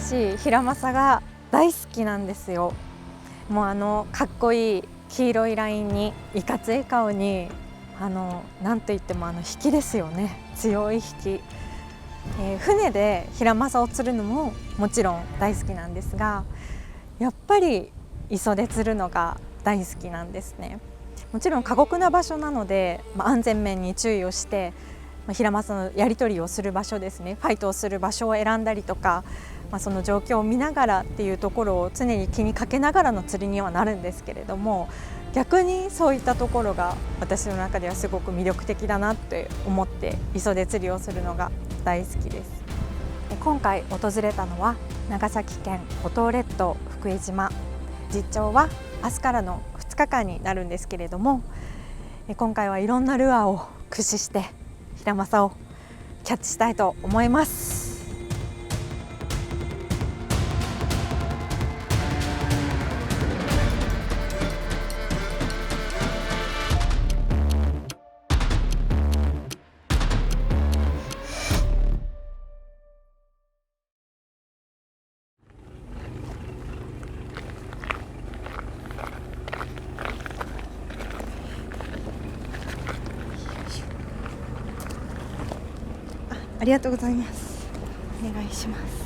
私ヒラマサが大好きなんですよ。もうかっこいい黄色いラインにいかつい顔になんといっても引きですよね。強い引き、船でヒラマサを釣るのももちろん大好きなんですが、やっぱり磯で釣るのが大好きなんですね。もちろん過酷な場所なので、安全面に注意をしてヒラマサのやり取りをする場所ですね、ファイトをする場所を選んだりとか、その状況を見ながらっていうところを常に気にかけながらの釣りにはなるんですけれども、逆にそういったところが私の中ではすごく魅力的だなって思って磯で釣りをするのが大好きです。今回訪れたのは長崎県五島列島福江島。実釣は明日からの2日間になるんですけれども、今回はいろんなルアーを駆使してヒラマサをキャッチしたいと思います。ありがとうございます。お願いします。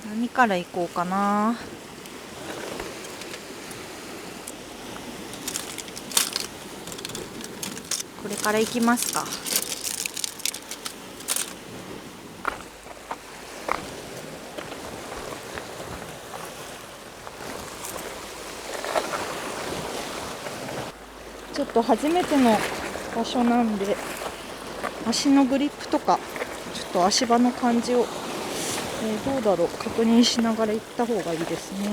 何から行こうかな。これから行きますか。ちょっと初めての場所なんで、足のグリップとかちょっと足場の感じを、どうだろう、確認しながら行った方がいいですね。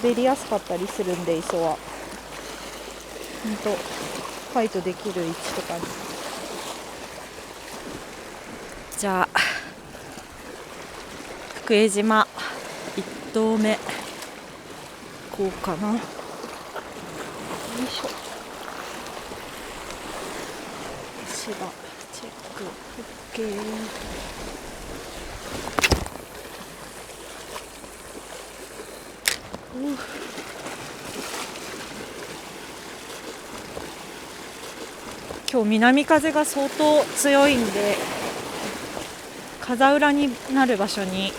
滑りやすかったりするんで、磯は本当ファイトできる位置とかに。じゃあ福江島1投目こうかな。よいしょ。足場チェック OK。今日南風が相当強いんで、風裏になる場所に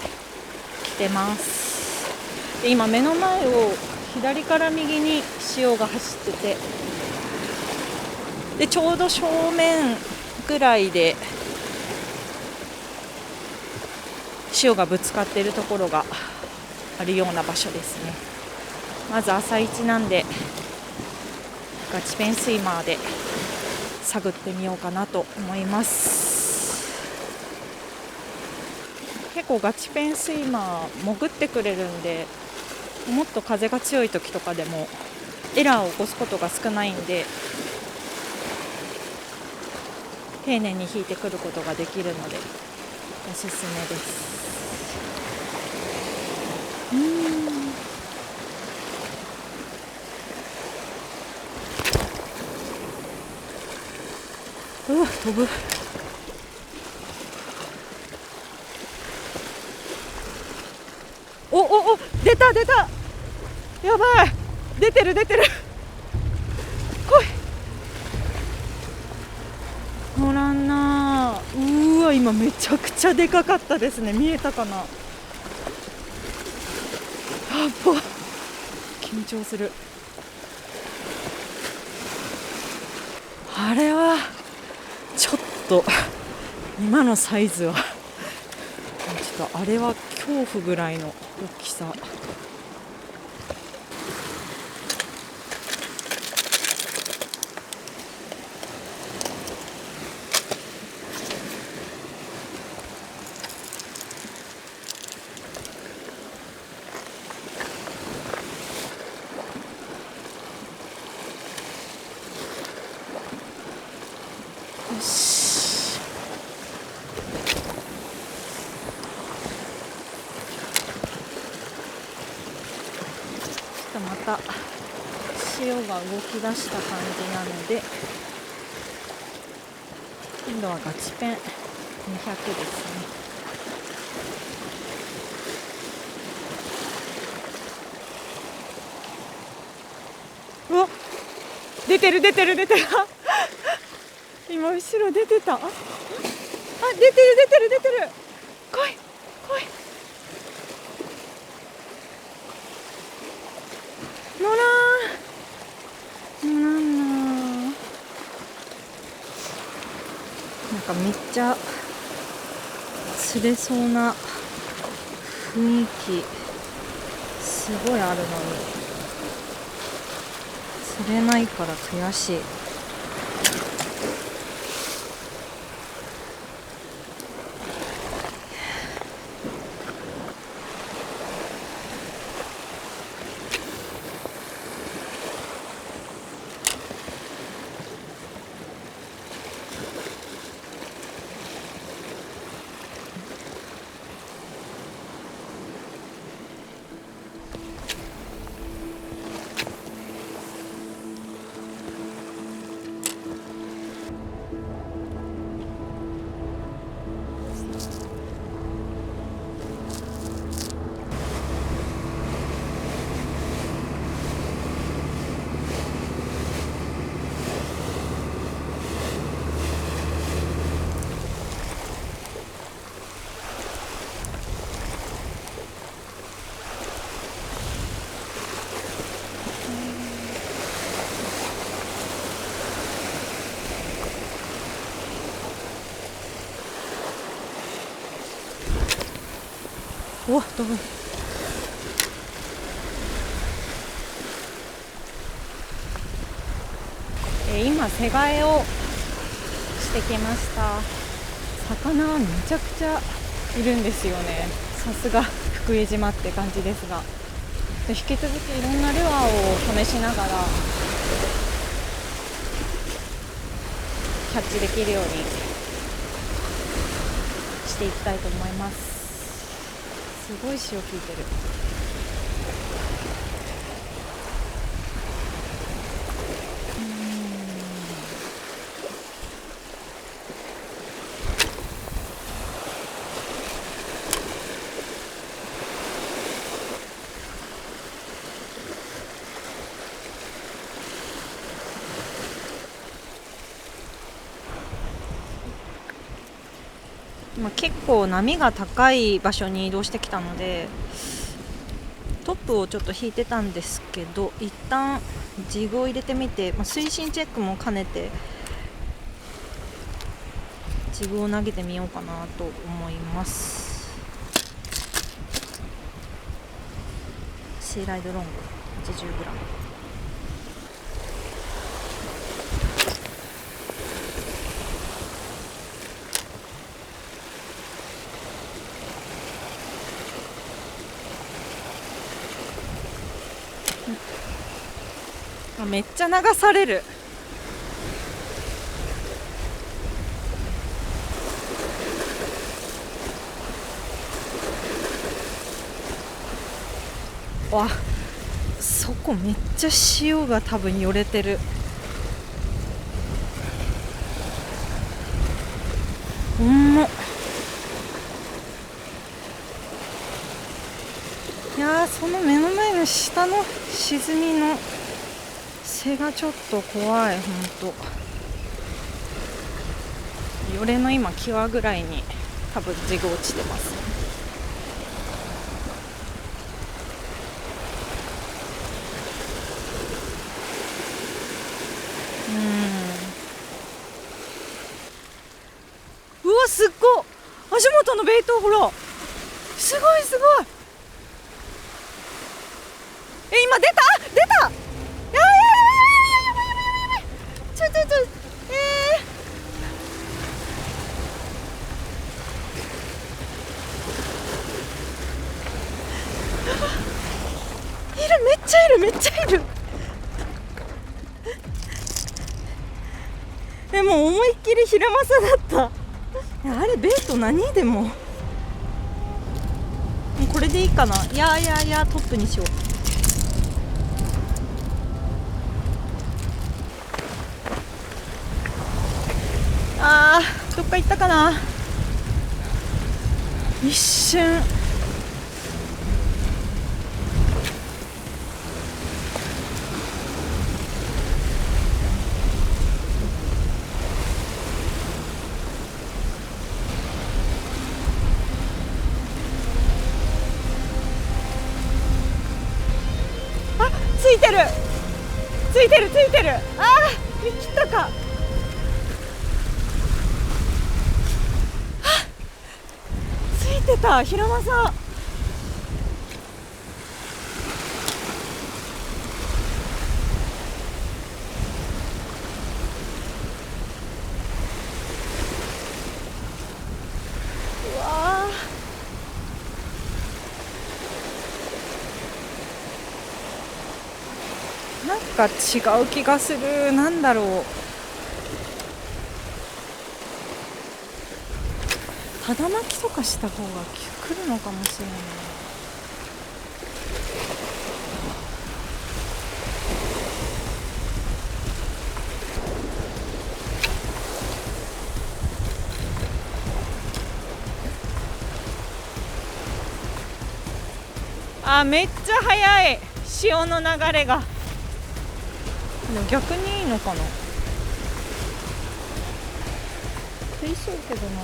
来てます。で今目の前を左から右に潮が走ってて、でちょうど正面ぐらいで潮がぶつかっているところがあるような場所ですね。まず朝一なんでガチペンスイマーで探ってみようかなと思います。結構ガチペンスイマー潜ってくれるんで、もっと風が強い時とかでもエラーを起こすことが少ないんで、丁寧に引いてくることができるのでおすすめです。うわ飛ぶ。お出たやばい、出てる来い。ほらんな。うわ今めちゃくちゃでかかったですね。見えたかな。やっば緊張する。あれはちょっと今のサイズはちょっとあれは恐怖ぐらいの大きさ。よし、また潮が動き出した感じなので、今度はガチペン200ですね。うわ、出てる今後ろ出てた。出てる来い乗らんな。なんかめっちゃ釣れそうな雰囲気すごいあるのに釣れないから悔しい。おっ、どう？今背替えをしてきました。魚はめちゃくちゃいるんですよね。さすが福江島って感じですが、引き続きいろんなルアーを試しながらキャッチできるようにしていきたいと思います。すごい潮吹いてる。結構波が高い場所に移動してきたのでトップをちょっと引いてたんですけど、一旦ジグを入れてみて、水深チェックも兼ねてジグを投げてみようかなと思います。シーライドロング 80g。めっちゃ流される。わ、そこめっちゃ潮が多分寄れてる。重っ。いやー、その目の前の下の沈みの背がちょっと怖い。ほんと寄れの今際ぐらいに多分ジグ落ちてます。すっごい足元のベイト、ほらすごいすごい。今出た出た。やばいやばいやばいやばいやばい。ちょいる、めっちゃいるめっちゃいる。もう思いっきりヒラマサだった。あれベイト何でもこれでいいかな。いやトップにしよう。どっか行ったかな。一瞬ついてるついてるついてる。見切ったか。ついてた、ヒラマサ。うわなんか違う気がする。なんだろう。ただ巻きとかした方が来るのかもしれない。めっちゃ速い、潮の流れが。でも逆にいいのかな。食いそうけどな。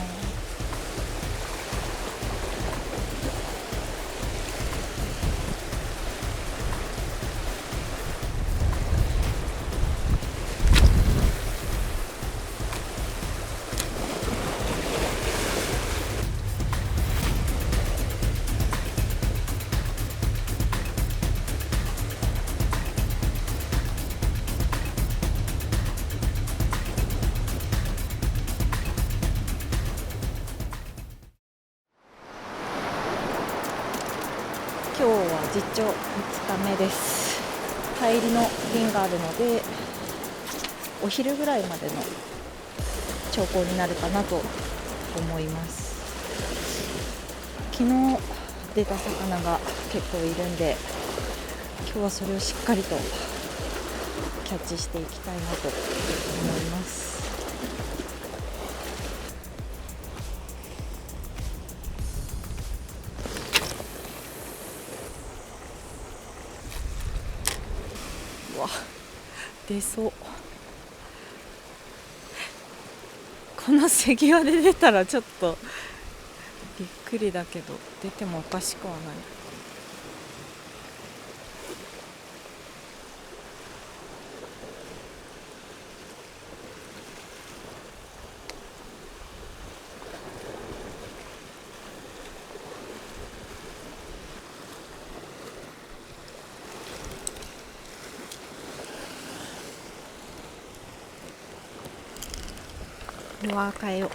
今日は実釣2日目です。帰りの便があるのでお昼ぐらいまでの兆候になるかなと思います。昨日出た魚が結構いるんで、今日はそれをしっかりとキャッチしていきたいなと思います。出そう。この背際で出たらちょっとびっくりだけど、出てもおかしくはない。ルアー変えよう。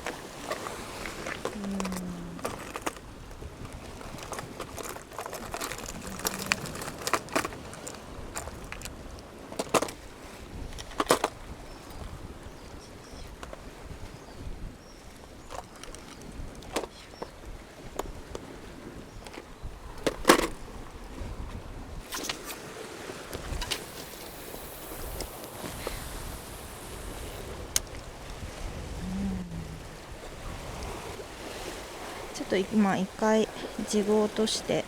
ちょっと今一回ジグを落として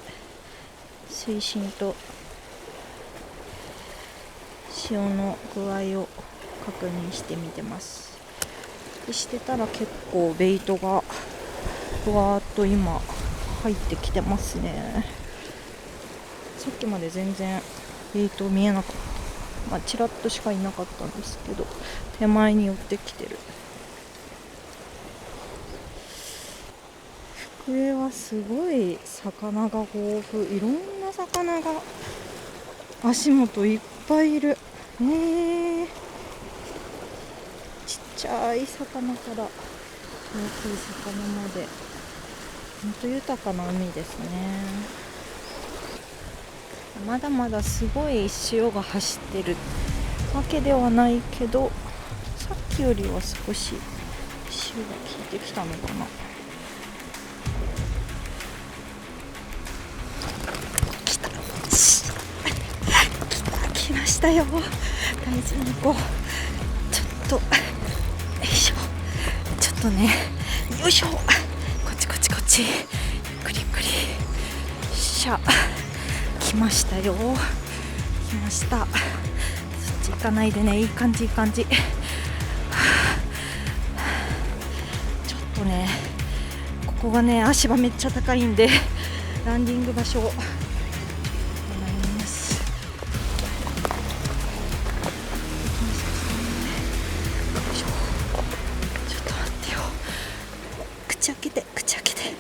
水深と潮の具合を確認してみてます。してたら結構ベイトがふわーっと今入ってきてますね。さっきまで全然ベイト見えなかった。ちらっとしかいなかったんですけど、手前に寄ってきてる。上はすごい魚が豊富、いろんな魚が足元いっぱいいる。ちっちゃい魚から大きい魚まで、本当豊かな海ですね。まだまだすごい潮が走ってるわけではないけど、さっきよりは少し潮が効いてきたのかな。来ましたよ。大事に行こう。ちょっとよいしょ、ちょっとね、よいしょ、こっちこっちこっち、ゆっくりゆっくり、しゃ、来ましたよ、来ました。そっち行かないでね、いい感じいい感じ。ちょっとね、ここがね、足場めっちゃ高いんで、ランディング場所口開けて、口開けて、よ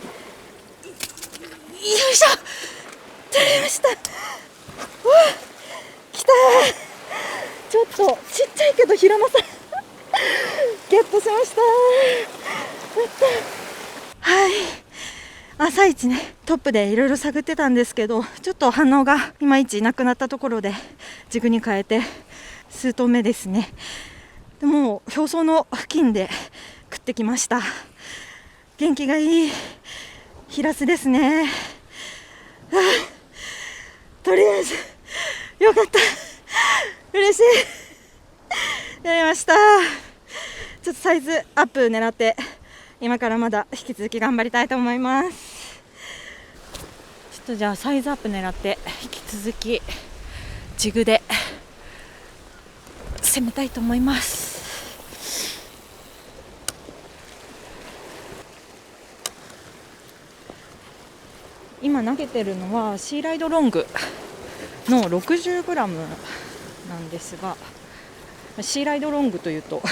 いしょ、取れました。来た。ちょっとちっちゃいけど平間さんゲットしました。はい、朝一ね、トップでいろいろ探ってたんですけど、ちょっと反応がいまいちなくなったところでジグに変えて数頭目ですね。でも表層の付近で食ってきました。元気がいいヒラスですね。とりあえずよかった、嬉しい、やりました。ちょっとサイズアップ狙って今からまだ引き続き頑張りたいと思います。ちょっとじゃあサイズアップ狙って引き続きジグで攻めたいと思います。今投げてるのはシーライドロングの 60g なんですが、シーライドロングというと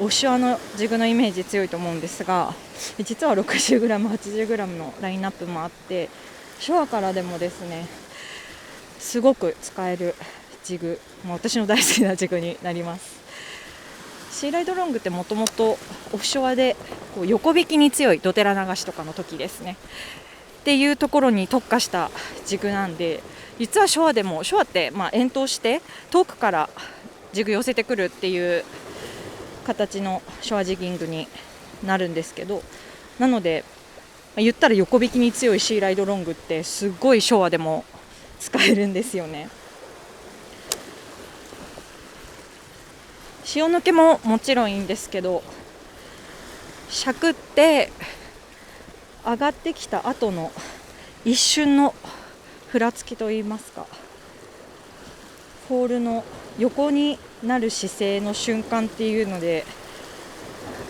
オフショアのジグのイメージ強いと思うんですが、実は 60g、80g のラインナップもあって、ショアからでもですね、すごく使えるジグ、私の大好きなジグになります。シーライドロングってもともとオフショアでこう横引きに強いドテラ流しとかの時ですねっていうところに特化したジグなんで、実はショアでも、ショアって遠投して遠くからジグ寄せてくるっていう形のショアジギングになるんですけど、なので言ったら横引きに強いシーライドロングってすごいショアでも使えるんですよね。潮抜けももちろんいいんですけど、しゃくって上がってきた後の一瞬のふらつきといいますか、ポールの横になる姿勢の瞬間っていうので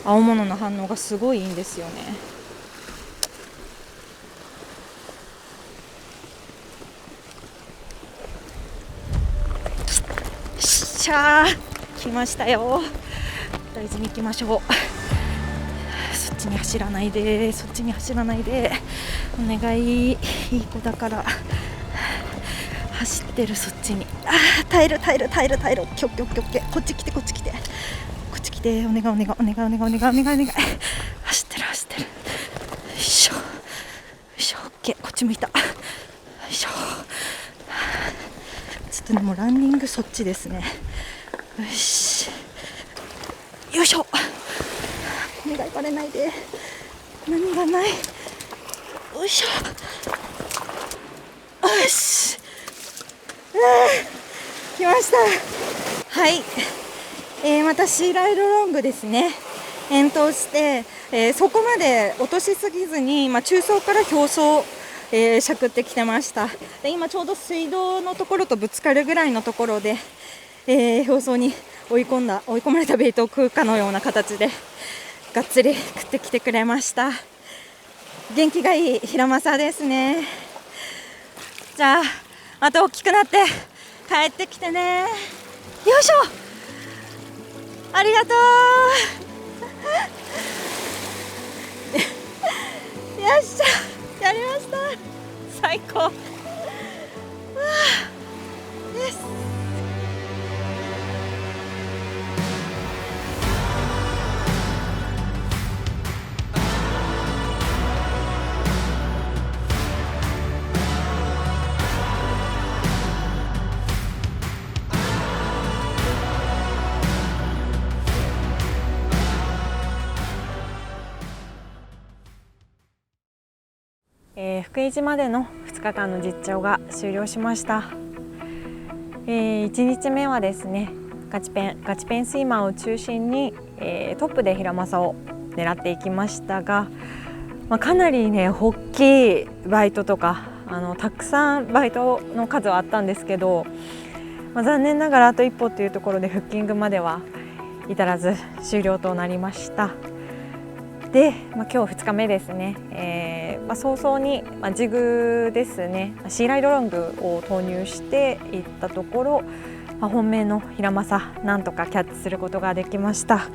青物の反応がすごいいいんですよね。しゃー、来ましたよ。大事に行きましょう。そっちに走らないで、そっちに走らないで、お願い、いい子だから。走ってる、そっちに。耐える耐える耐える耐える、キョッキョッキョッキョ、こっち来てこっち来てこっち来て、お願いお願いお願いお願いお願いお願いお願いお願い、走ってる走ってる、よいしょよいしょ、オッケー、こっち向いた、よいしょ。ちょっとね、もうランニングそっちですね。よし、よいしょ、お願いバレないで、何がない、よいしょ、よし、来ました。はい、またシーライドロングですね、遠投して、そこまで落としすぎずに、中層から表層、しゃくってきてました。で今ちょうど水道のところとぶつかるぐらいのところで、表層に追い込まれたベイトを食うかのような形でがっつり食ってきてくれました。元気がいい平正ですね。じゃあまた大きくなって帰ってきてね。よいしょ、ありがとうっしゃ、やりました。最高。よし。福江島での2日間の実調が終了しました。1日目はですね、ガチペンスイマーを中心に、トップでヒラマサを狙っていきましたが、かなりね大きいバイトとかたくさんバイトの数はあったんですけど、残念ながらあと一歩というところでフッキングまでは至らず終了となりました。で、今日2日目ですね、早々に、ジグですね、シーライドロングを投入していったところ、本命のヒラマサなんとかキャッチすることができました。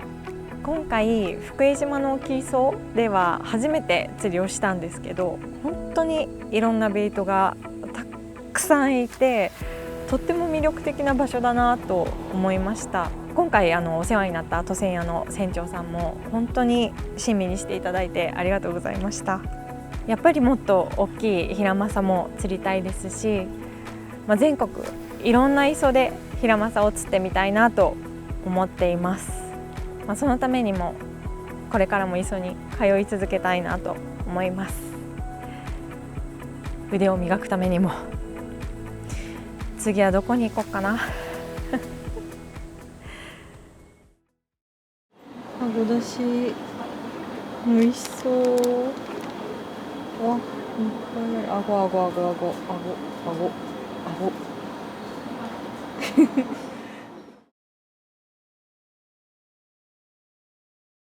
今回福江島の沖磯では初めて釣りをしたんですけど、本当にいろんなベイトがたくさんいて、とっても魅力的な場所だなと思いました。今回お世話になった渡船屋の船長さんも本当に親身にしていただいてありがとうございました。やっぱりもっと大きいヒラマサも釣りたいですし、全国いろんな磯でヒラマサを釣ってみたいなと思っています。そのためにもこれからも磯に通い続けたいなと思います。腕を磨くためにも。次はどこに行こうかな。あごだし美味しそう。わ、いっぱいある。あご。